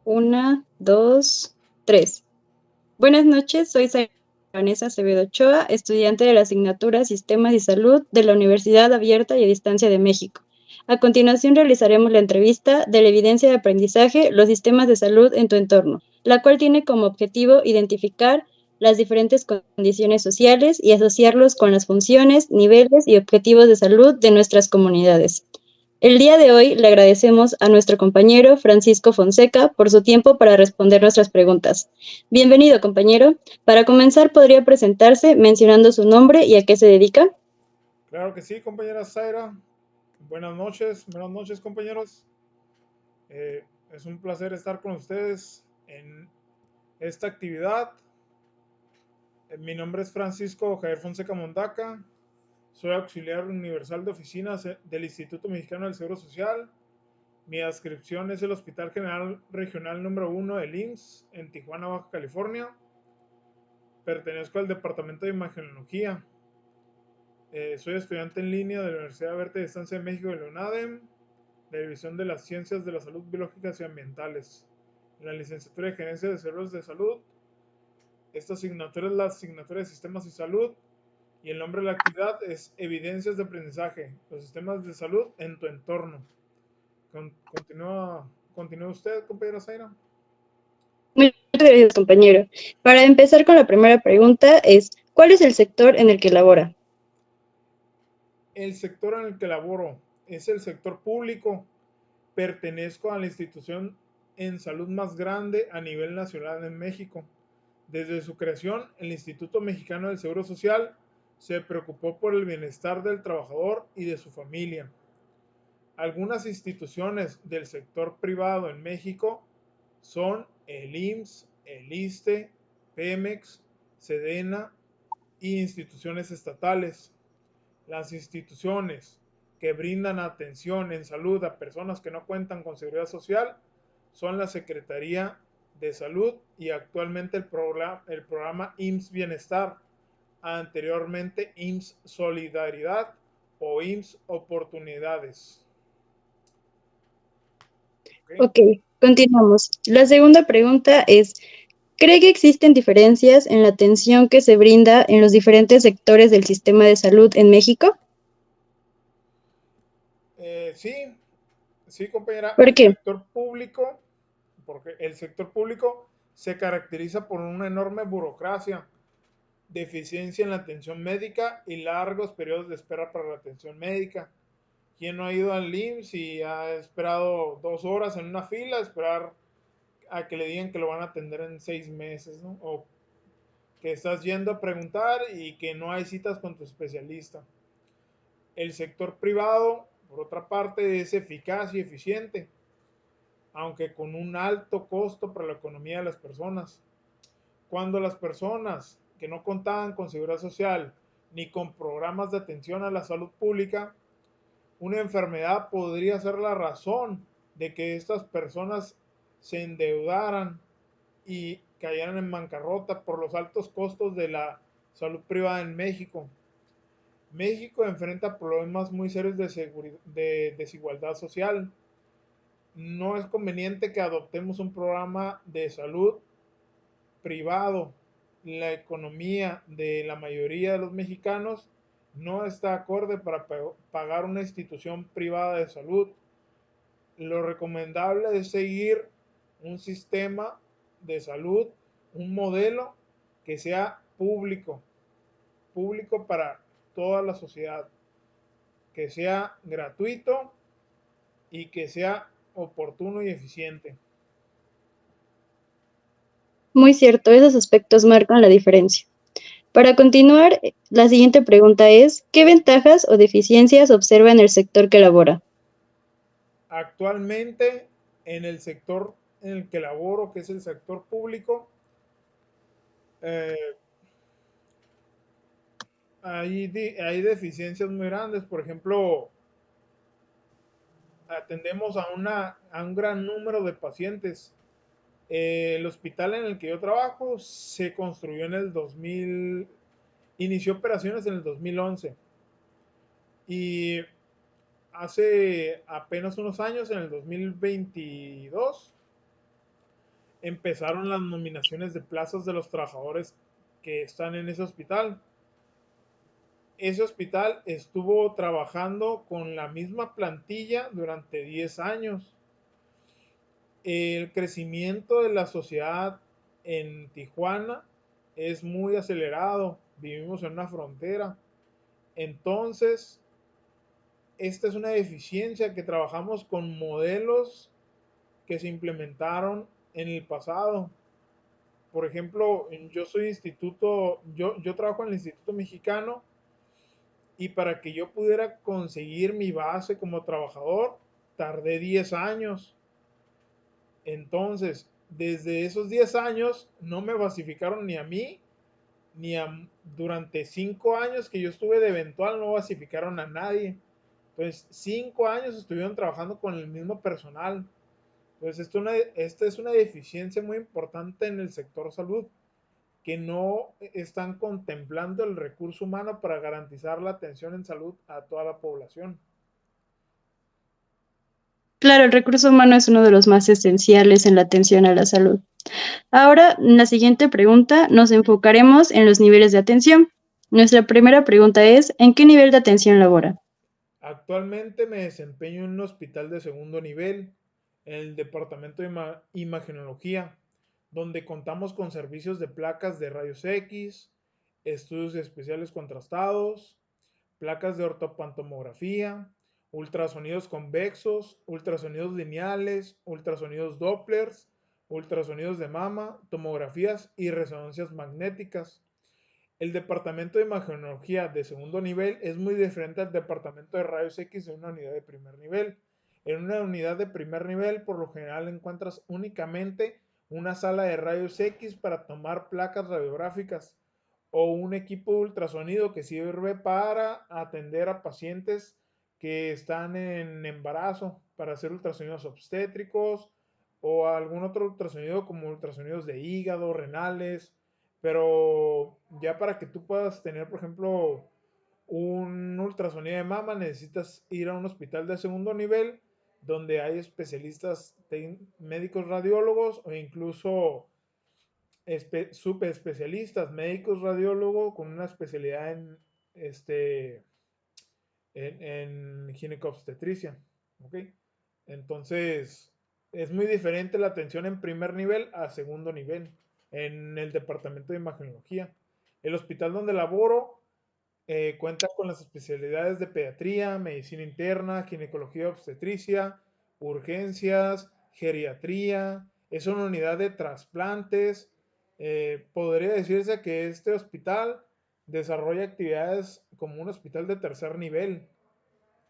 Una, dos, tres. Buenas noches, soy Vanessa Acevedo Ochoa, estudiante de la asignatura Sistemas y Salud de la Universidad Abierta y a Distancia de México. A continuación realizaremos la entrevista de la evidencia de aprendizaje, los sistemas de salud en tu entorno, la cual tiene como objetivo identificar las diferentes condiciones sociales y asociarlos con las funciones, niveles y objetivos de salud de nuestras comunidades. El día de hoy le agradecemos a nuestro compañero Francisco Fonseca por su tiempo para responder nuestras preguntas. Bienvenido, compañero. Para comenzar, ¿podría presentarse mencionando su nombre y a qué se dedica? Claro que sí, compañera Zaira. Buenas noches, compañeros. Eh, es un placer estar con ustedes en esta actividad. Mi nombre es Francisco Javier Fonseca Mondaca. Soy auxiliar universal de oficinas del Instituto Mexicano del Seguro Social. Mi adscripción es el Hospital General Regional número 1 del IMSS en Tijuana, Baja California. Pertenezco al Departamento de Imagenología. Soy estudiante en línea de la Universidad Abierta de Distancia de México de la UNADEM, de División de las Ciencias de la Salud Biológicas y Ambientales. En la licenciatura de Gerencia de Servicios de Salud, esta asignatura es la asignatura de Sistemas y Salud y el nombre de la actividad es Evidencias de Aprendizaje, los sistemas de salud en tu entorno. Continúa usted, compañera Zaira. Muchas gracias, compañero. Para empezar con la primera pregunta es, ¿cuál es el sector en el que labora? El sector en el que laboro es el sector público. Pertenezco a la institución en salud más grande a nivel nacional en México. Desde su creación, el Instituto Mexicano del Seguro Social se preocupó por el bienestar del trabajador y de su familia. Algunas instituciones del sector privado en México son el IMSS, el ISSSTE, Pemex, Sedena y instituciones estatales. Las instituciones que brindan atención en salud a personas que no cuentan con seguridad social son la Secretaría de Salud y actualmente el programa IMSS Bienestar, anteriormente IMSS Solidaridad o IMSS Oportunidades. ¿Okay? Ok, continuamos. La segunda pregunta es, ¿cree que existen diferencias en la atención que se brinda en los diferentes sectores del sistema de salud en México? Sí, sí, compañera, ¿Por qué? porque el sector público se caracteriza por una enorme burocracia, deficiencia en la atención médica y largos periodos de espera para la atención médica. ¿Quién no ha ido al IMSS y ha esperado 2 horas en una fila, esperar a que le digan que lo van a atender en 6 meses, ¿no? O que estás yendo a preguntar y que no hay citas con tu especialista. El sector privado, por otra parte, es eficaz y eficiente, aunque con un alto costo para la economía de las personas. Cuando las personas que no contaban con seguridad social ni con programas de atención a la salud pública, una enfermedad podría ser la razón de que estas personas se endeudaran y cayeran en bancarrota por los altos costos de la salud privada en México. México enfrenta problemas muy serios de desigualdad social. No es conveniente que adoptemos un programa de salud privado. La economía de la mayoría de los mexicanos no está acorde para pagar una institución privada de salud. Lo recomendable es seguir un sistema de salud, un modelo que sea público, público para toda la sociedad, que sea gratuito y que sea oportuno y eficiente. Muy cierto, esos aspectos marcan la diferencia. Para continuar, la siguiente pregunta es, ¿qué ventajas o deficiencias observa en el sector que labora? Actualmente, en el sector en el que laboro, que es el sector público, eh, hay deficiencias muy grandes. Por ejemplo, atendemos a un gran número de pacientes. El hospital en el que yo trabajo se construyó en el 2000, inició operaciones en el 2011 y hace apenas unos años, en el 2022, empezaron las nominaciones de plazas de los trabajadores que están en ese hospital. Ese hospital estuvo trabajando con la misma plantilla durante 10 años. El crecimiento de la sociedad en Tijuana es muy acelerado. Vivimos en una frontera. Entonces, esta es una deficiencia que trabajamos con modelos que se implementaron en el pasado. Por ejemplo, yo trabajo en el Instituto Mexicano y para que yo pudiera conseguir mi base como trabajador, tardé 10 años. Entonces, desde esos 10 años no me basificaron ni a mí, ni a, durante 5 años que yo estuve de eventual no basificaron a nadie. Entonces, 5 años estuvieron trabajando con el mismo personal. Entonces, esta es una deficiencia muy importante en el sector salud, que no están contemplando el recurso humano para garantizar la atención en salud a toda la población. Claro, el recurso humano es uno de los más esenciales en la atención a la salud. Ahora, en la siguiente pregunta, nos enfocaremos en los niveles de atención. Nuestra primera pregunta es, ¿en qué nivel de atención labora? Actualmente me desempeño en un hospital de segundo nivel, en el departamento de imagenología, donde contamos con servicios de placas de rayos X, estudios especiales contrastados, placas de ortopantomografía, ultrasonidos convexos, ultrasonidos lineales, ultrasonidos Dopplers, ultrasonidos de mama, tomografías y resonancias magnéticas. El departamento de imagenología de segundo nivel es muy diferente al departamento de rayos X de una unidad de primer nivel. En una unidad de primer nivel, por lo general, encuentras únicamente una sala de rayos X para tomar placas radiográficas o un equipo de ultrasonido que sirve para atender a pacientes que están en embarazo, para hacer ultrasonidos obstétricos o algún otro ultrasonido como ultrasonidos de hígado, renales, pero ya para que tú puedas tener, por ejemplo, un ultrasonido de mama, necesitas ir a un hospital de segundo nivel donde hay especialistas, médicos radiólogos o incluso subespecialistas, médicos radiólogos con una especialidad este, en ginecobstetricia. ¿Okay? Entonces, es muy diferente la atención en primer nivel a segundo nivel en el departamento de imagenología. El hospital donde laboro cuenta con las especialidades de pediatría, medicina interna, ginecología obstetricia, urgencias, geriatría. Es una unidad de trasplantes. Podría decirse que este hospital desarrolla actividades como un hospital de tercer nivel,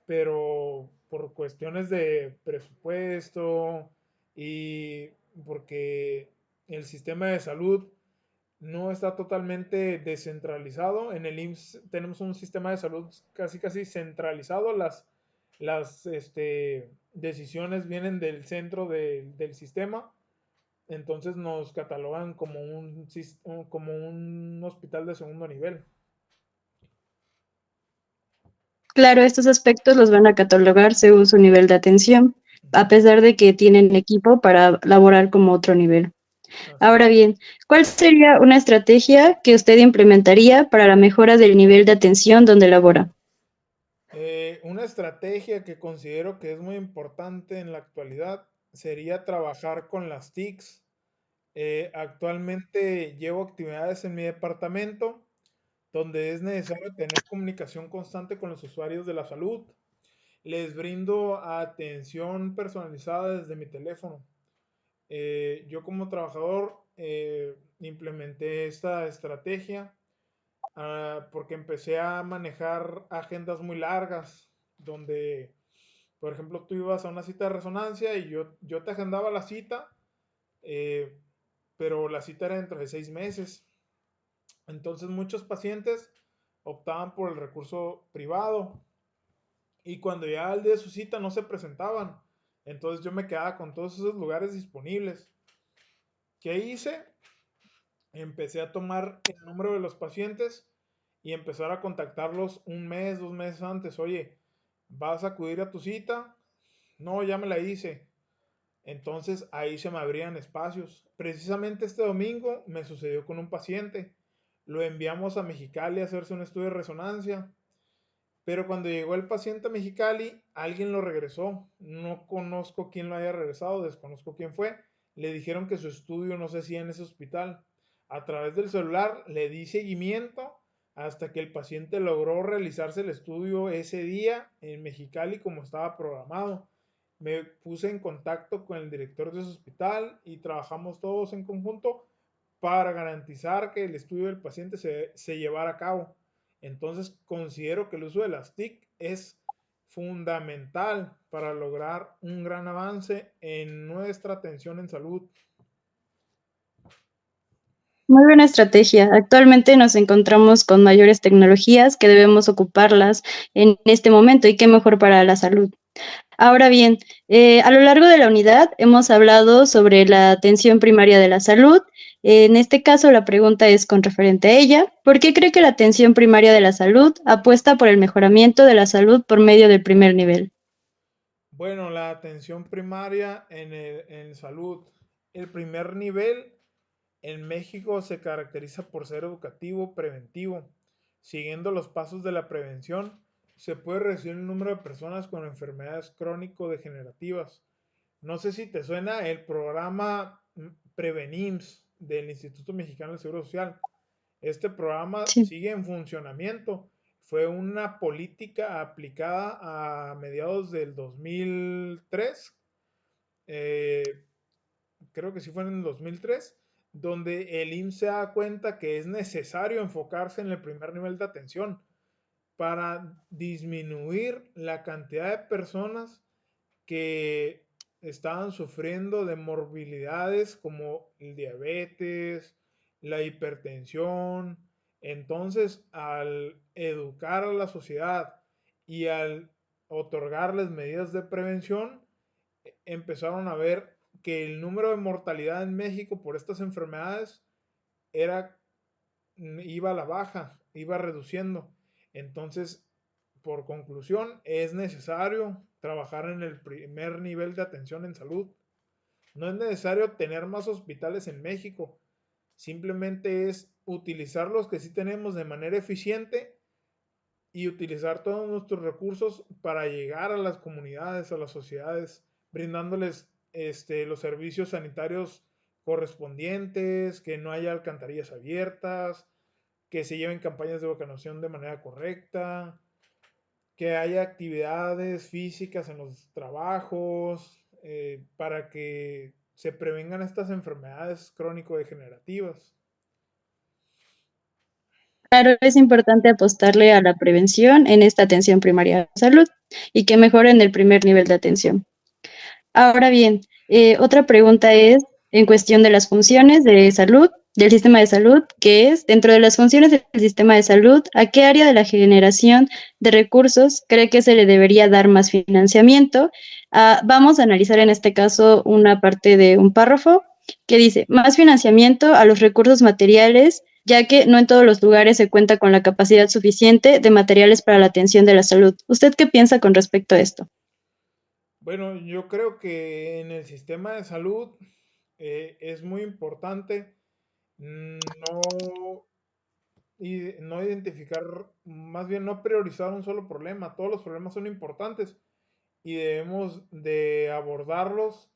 pero por cuestiones de presupuesto y porque el sistema de salud no está totalmente descentralizado. En el IMSS tenemos un sistema de salud casi centralizado. Las decisiones vienen del centro del sistema. Entonces nos catalogan como un hospital de segundo nivel. Claro, estos aspectos los van a catalogar según su nivel de atención, a pesar de que tienen equipo para laborar como otro nivel. Así es. Ahora bien, ¿cuál sería una estrategia que usted implementaría para la mejora del nivel de atención donde labora? Una estrategia que considero que es muy importante en la actualidad sería trabajar con las TICs. Actualmente llevo actividades en mi departamento donde es necesario tener comunicación constante con los usuarios de la salud. Les brindo atención personalizada desde mi teléfono. Yo como trabajador implementé esta estrategia porque empecé a manejar agendas muy largas, donde, por ejemplo, tú ibas a una cita de resonancia y yo te agendaba la cita, eh, pero la cita era dentro de 6 meses. Entonces muchos pacientes optaban por el recurso privado y cuando ya al día de su cita no se presentaban. Entonces yo me quedaba con todos esos lugares disponibles. ¿Qué hice? Empecé a tomar el número de los pacientes y empezar a contactarlos un mes, 2 meses antes. Oye, ¿vas a acudir a tu cita? No, ya me la hice. Entonces ahí se me abrían espacios. Precisamente este domingo me sucedió con un paciente. Lo enviamos a Mexicali a hacerse un estudio de resonancia, pero cuando llegó el paciente a Mexicali, alguien lo regresó. No conozco quién lo haya regresado, desconozco quién fue. Le dijeron que su estudio no se hacía en ese hospital. A través del celular le di seguimiento hasta que el paciente logró realizarse el estudio ese día en Mexicali como estaba programado. Me puse en contacto con el director de ese hospital y trabajamos todos en conjunto para garantizar que el estudio del paciente se llevara a cabo. Entonces considero que el uso de las TIC es fundamental para lograr un gran avance en nuestra atención en salud. Muy buena estrategia. Actualmente nos encontramos con mayores tecnologías que debemos ocuparlas en este momento y qué mejor para la salud. Ahora bien, a lo largo de la unidad hemos hablado sobre la atención primaria de la salud. En este caso, la pregunta es con referente a ella. ¿Por qué cree que la atención primaria de la salud apuesta por el mejoramiento de la salud por medio del primer nivel? Bueno, la atención primaria en salud. El primer nivel en México se caracteriza por ser educativo, preventivo. Siguiendo los pasos de la prevención, se puede reducir el número de personas con enfermedades crónico-degenerativas. No sé si te suena el programa Prevenims del Instituto Mexicano del Seguro Social. Este programa Sí. sigue en funcionamiento. Fue una política aplicada a mediados del 2003, eh, creo que sí fue en el 2003, donde el IMSS se da cuenta que es necesario enfocarse en el primer nivel de atención para disminuir la cantidad de personas que estaban sufriendo de morbilidades como el diabetes, la hipertensión. Entonces, al educar a la sociedad y al otorgarles medidas de prevención, empezaron a ver que el número de mortalidad en México por estas enfermedades era, iba a la baja, iba reduciendo. Entonces, por conclusión, es necesario trabajar en el primer nivel de atención en salud. No es necesario tener más hospitales en México, simplemente es utilizar los que sí tenemos de manera eficiente y utilizar todos nuestros recursos para llegar a las comunidades, a las sociedades, brindándoles los servicios sanitarios correspondientes, que no haya alcantarillas abiertas, que se lleven campañas de vacunación de manera correcta, que haya actividades físicas en los trabajos, para que se prevengan estas enfermedades crónico-degenerativas. Claro, es importante apostarle a la prevención en esta atención primaria de salud y que mejoren el primer nivel de atención. Ahora bien, otra pregunta es en cuestión de las funciones de salud, del sistema de salud, que es, dentro de las funciones del sistema de salud, ¿a qué área de la generación de recursos cree que se le debería dar más financiamiento? Vamos a analizar en este caso una parte de un párrafo que dice, más financiamiento a los recursos materiales, ya que no en todos los lugares se cuenta con la capacidad suficiente de materiales para la atención de la salud. ¿Usted qué piensa con respecto a esto? Bueno, yo creo que en el sistema de salud es muy importante no, no identificar, más bien no priorizar un solo problema. Todos los problemas son importantes y debemos de abordarlos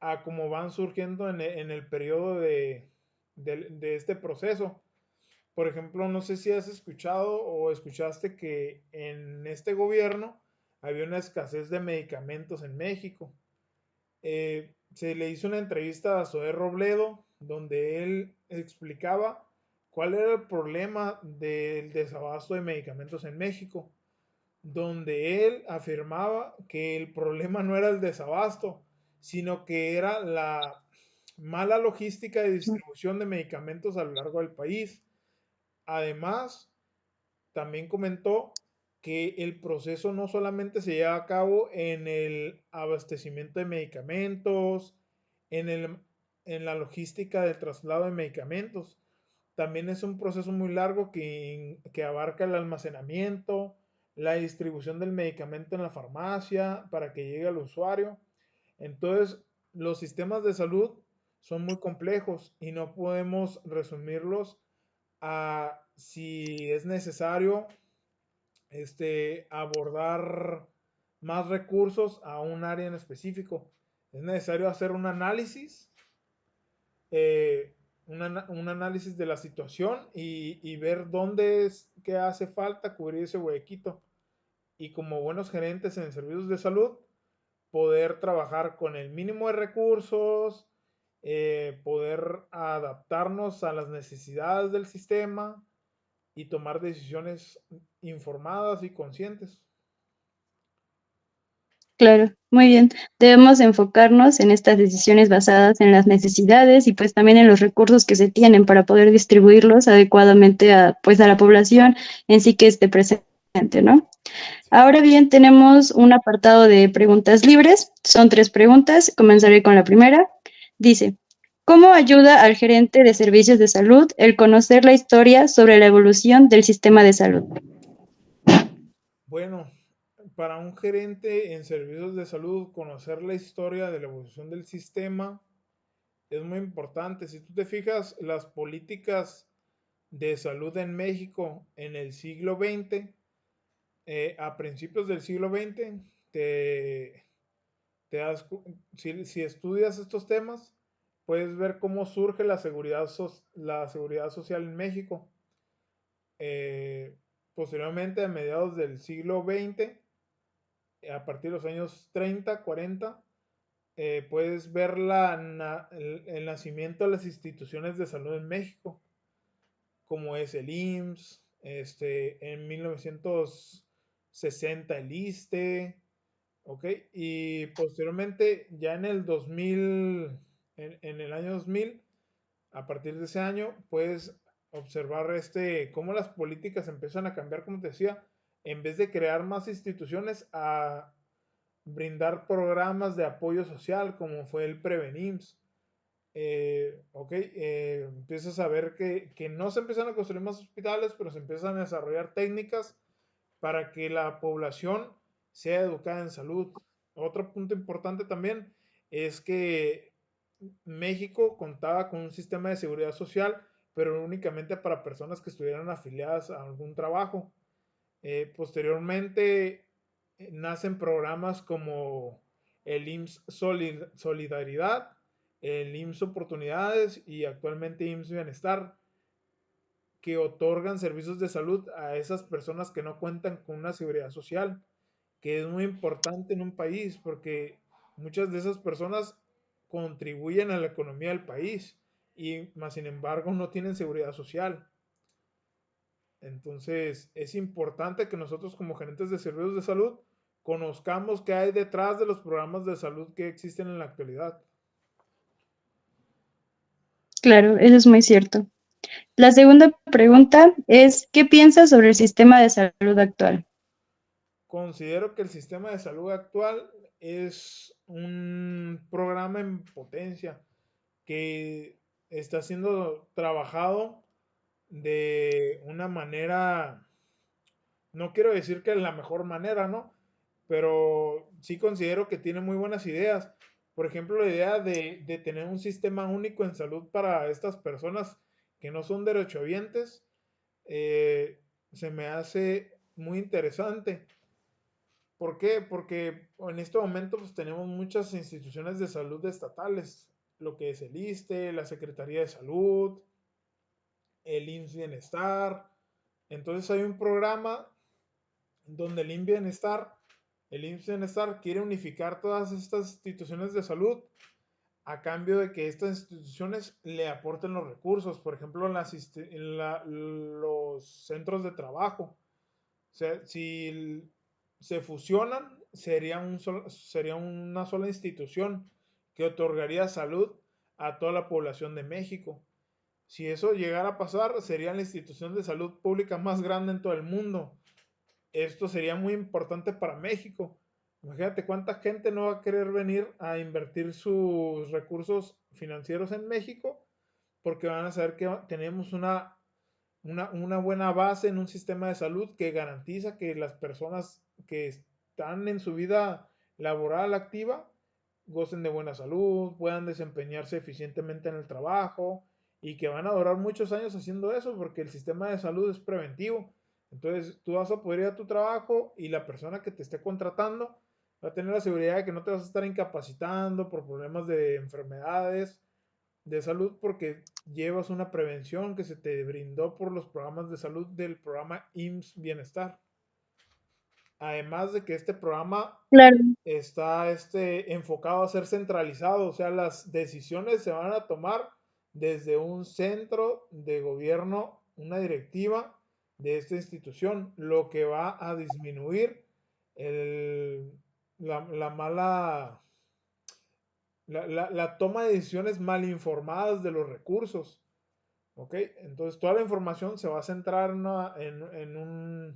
a como van surgiendo en el periodo de este proceso. Por ejemplo, no sé si has escuchado o escuchaste que en este gobierno había una escasez de medicamentos en México. Se le hizo una entrevista a Zoé Robledo donde él explicaba cuál era el problema del desabasto de medicamentos en México, donde él afirmaba que el problema no era el desabasto, sino que era la mala logística de distribución de medicamentos a lo largo del país. Además, también comentó que el proceso no solamente se lleva a cabo en el abastecimiento de medicamentos, en, el, en la logística del traslado de medicamentos, también es un proceso muy largo que abarca el almacenamiento, la distribución del medicamento en la farmacia para que llegue al usuario. Entonces, los sistemas de salud son muy complejos y no podemos resumirlos a si es necesario abordar más recursos a un área en específico. Es necesario hacer un análisis, eh, un análisis de la situación y ver dónde es que hace falta cubrir ese huequito. Y como buenos gerentes en servicios de salud, poder trabajar con el mínimo de recursos, poder adaptarnos a las necesidades del sistema y tomar decisiones informadas y conscientes. Claro, muy bien. Debemos enfocarnos en estas decisiones basadas en las necesidades y pues también en los recursos que se tienen para poder distribuirlos adecuadamente a pues a la población en sí que esté presente, ¿no? Ahora bien, tenemos un apartado de preguntas libres. Son 3 preguntas. Comenzaré con la primera. Dice, ¿cómo ayuda al gerente de servicios de salud el conocer la historia sobre la evolución del sistema de salud? Bueno, para un gerente en servicios de salud, conocer la historia de la evolución del sistema es muy importante. Si tú te fijas, las políticas de salud en México en el siglo XX, a principios del siglo XX, te, te das, si estudias estos temas, puedes ver cómo surge la seguridad social en México. Eh, Posteriormente, a mediados del siglo XX, a partir de los años 30, 40, puedes ver el nacimiento de las instituciones de salud en México, como es el IMSS, en 1960 el ISSSTE, ¿ok? Y posteriormente, ya en el 2000, en el año 2000, a partir de ese año, puedes observar cómo las políticas empiezan a cambiar, como te decía, en vez de crear más instituciones, a brindar programas de apoyo social, como fue el Prevenims. Ok, empiezas a ver que no se empiezan a construir más hospitales, pero se empiezan a desarrollar técnicas para que la población sea educada en salud. Otro punto importante también es que México contaba con un sistema de seguridad social, pero únicamente para personas que estuvieran afiliadas a algún trabajo. Posteriormente nacen programas como el IMSS Solidaridad, el IMSS Oportunidades y actualmente IMSS Bienestar, que otorgan servicios de salud a esas personas que no cuentan con una seguridad social, que es muy importante en un país porque muchas de esas personas contribuyen a la economía del país y más sin embargo no tienen seguridad social. Entonces es importante que nosotros como gerentes de servicios de salud conozcamos qué hay detrás de los programas de salud que existen en la actualidad. Claro, eso es muy cierto. La segunda pregunta es, ¿qué piensas sobre el sistema de salud actual? Considero que el sistema de salud actual es un programa en potencia que está siendo trabajado de una manera, no quiero decir que es la mejor manera, ¿no? Pero sí considero que tiene muy buenas ideas. Por ejemplo, la idea de tener un sistema único en salud para estas personas que no son derechohabientes, se me hace muy interesante. ¿Por qué? Porque en este momento pues, tenemos muchas instituciones de salud estatales, lo que es el ISSSTE, la Secretaría de Salud, el IMSS Bienestar. Entonces hay un programa donde el IMSS Bienestar quiere unificar todas estas instituciones de salud a cambio de que estas instituciones le aporten los recursos, por ejemplo, los centros de trabajo. O sea, si se fusionan, sería una sola institución que otorgaría salud a toda la población de México. Si eso llegara a pasar, sería la institución de salud pública más grande en todo el mundo. Esto sería muy importante para México. Imagínate cuánta gente no va a querer venir a invertir sus recursos financieros en México porque van a saber que tenemos una buena base en un sistema de salud que garantiza que las personas que están en su vida laboral activa gocen de buena salud, puedan desempeñarse eficientemente en el trabajo y que van a durar muchos años haciendo eso porque el sistema de salud es preventivo. Entonces tú vas a poder ir a tu trabajo y la persona que te esté contratando va a tener la seguridad de que no te vas a estar incapacitando por problemas de enfermedades de salud porque llevas una prevención que se te brindó por los programas de salud del programa IMSS Bienestar. Además de que este programa Claro. está enfocado a ser centralizado, o sea, las decisiones se van a tomar desde un centro de gobierno, una directiva de esta institución, lo que va a disminuir el, la mala, la toma de decisiones mal informadas de los recursos. ¿Ok? Entonces toda la información se va a centrar de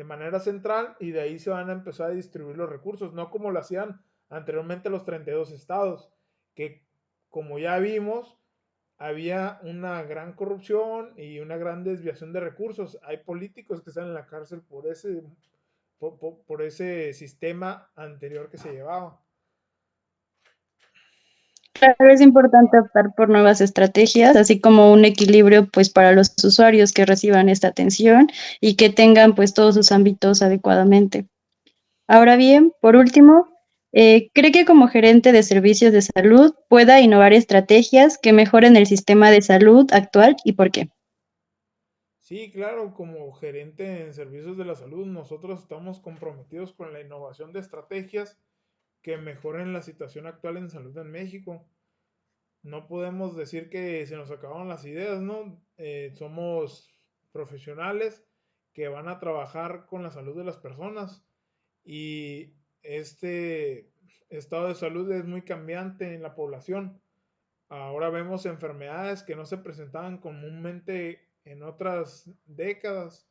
manera central y de ahí se van a empezar a distribuir los recursos, no como lo hacían anteriormente los 32 estados, que como ya vimos, había una gran corrupción y una gran desviación de recursos. Hay políticos que están en la cárcel por ese sistema anterior que se llevaba. Claro, es importante optar por nuevas estrategias, así como un equilibrio pues para los usuarios que reciban esta atención y que tengan pues todos sus ámbitos adecuadamente. Ahora bien, por último, ¿cree que como gerente de servicios de salud pueda innovar estrategias que mejoren el sistema de salud actual y por qué? Sí, claro, como gerente en servicios de la salud, nosotros estamos comprometidos con la innovación de estrategias que mejoren la situación actual en salud en México. No podemos decir que se nos acabaron las ideas, ¿no? Somos profesionales que van a trabajar con la salud de las personas y este estado de salud es muy cambiante en la población. Ahora vemos enfermedades que no se presentaban comúnmente en otras décadas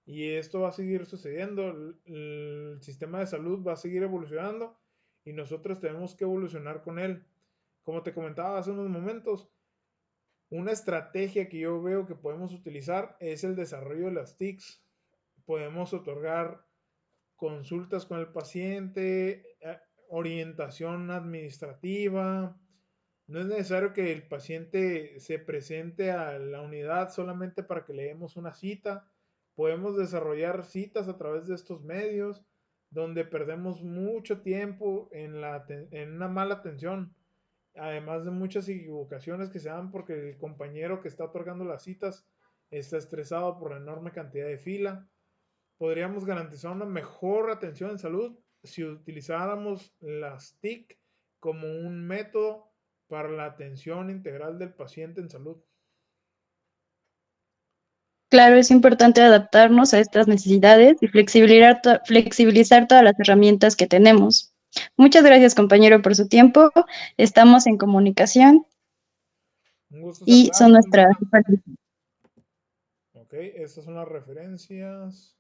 y esto va a seguir sucediendo. El sistema de salud va a seguir evolucionando y nosotros tenemos que evolucionar con él. Como te comentaba hace unos momentos, una estrategia que yo veo que podemos utilizar es el desarrollo de las TICs. Podemos otorgar consultas con el paciente, orientación administrativa. No es necesario que el paciente se presente a la unidad solamente para que le demos una cita. Podemos desarrollar citas a través de estos medios donde perdemos mucho tiempo en una mala atención, además de muchas equivocaciones que se dan porque el compañero que está otorgando las citas está estresado por la enorme cantidad de fila. Podríamos garantizar una mejor atención en salud si utilizáramos las TIC como un método para la atención integral del paciente en salud. Claro, es importante adaptarnos a estas necesidades y flexibilizar todas las herramientas que tenemos. Muchas gracias, compañero, por su tiempo. Estamos en comunicación Un gusto y son saludarte, nuestras. Mariana. Ok, estas son las referencias.